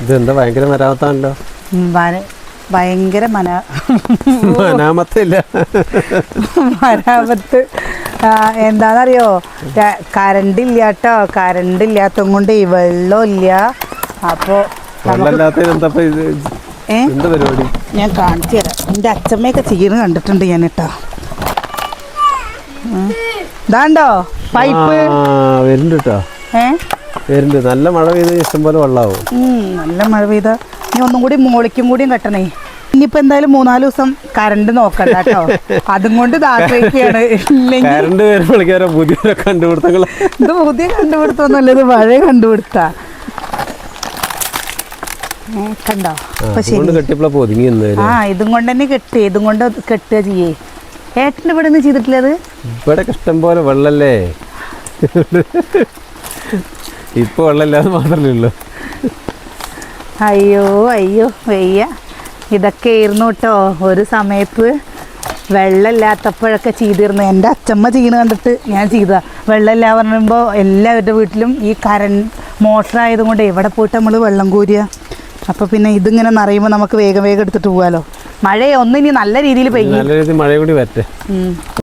ഇതെന്താ ഭയങ്കര മരാമത്താണല്ലോ. ഭയങ്കര മനാമത്തില്ല, മരാമത്ത്. എന്താണെന്നറിയോ, കറണ്ട് ഇല്ല കേട്ടോ. കറണ്ട് ഇല്ലാത്തത് കൊണ്ട് വെള്ളമില്ല. അപ്പോൾ ഞാൻ കാണിച്ചു തരാം. എൻ്റെ അച്ഛമ്മയൊക്കെ ചെയ്യുന്നത് കണ്ടിട്ടുണ്ട് ഞാൻ കേട്ടോ. ഇതാണ്ടോ പൈപ്പ് വരുന്നുണ്ട് കേട്ടോ. വരുന്നുണ്ട്. നല്ല മഴ പെയ്ത ഇഷ്ടം പോലെ വെള്ളമാവും. നല്ല മഴ പെയ്ത ഇനി ഒന്നും കൂടി മോളിക്കും കൂടിയും കെട്ടണേ. ഇനിയിപ്പോ എന്തായാലും 3-4 ദിവസം കറണ്ട് നോക്കണ്ട കേട്ടോ. അതും കൊണ്ട് ആശ്രയിക്കുകയാണ്. പുതിയ കണ്ടുപിടുത്തങ്ങൾ. ഇത് പുതിയ കണ്ടുപിടുത്തൊന്നുമല്ല, ഇത് പഴയ കണ്ടുപിടുത്ത. കണ്ടോ ഇതും കൊണ്ട് തന്നെ കെട്ടി. ഇതും കൊണ്ട് കെട്ടുക ചെയ്യേ. ഏട്ടൻ്റെ ഇവിടെ നിന്ന് ചെയ്തിട്ടില്ലത്. ഇവിടെ ഇഷ്ടം പോലെ വെള്ളല്ലേ. ഇപ്പൊ വെള്ളമില്ലാതെ മാത്രമല്ലേ ഉള്ളൂ. അയ്യോ അയ്യോ വയ്യ. ഇതൊക്കെ ആയിരുന്നു കേട്ടോ ഒരു സമയത്ത് വെള്ളമില്ലാത്തപ്പോഴൊക്കെ ചെയ്തിരുന്നു. എൻ്റെ അച്ഛമ്മ ചെയ്യുന്ന കണ്ടിട്ട് ഞാൻ ചെയ്തതാണ്. വെള്ളമില്ല പറയുമ്പോൾ എല്ലാവരുടെ വീട്ടിലും ഈ മോട്ടർ ആയതുകൊണ്ട് എവിടെ പോയിട്ട് നമ്മൾ വെള്ളം കോരുക. അപ്പോൾ പിന്നെ ഇതിങ്ങനെ നിറയുമ്പോൾ നമുക്ക് വേഗം വേഗം എടുത്തിട്ട് പോകാമല്ലോ. മഴ ഒന്നും ഇനി നല്ല രീതിയിൽ പെയ്യും. മഴ കൂടി വരട്ടെ.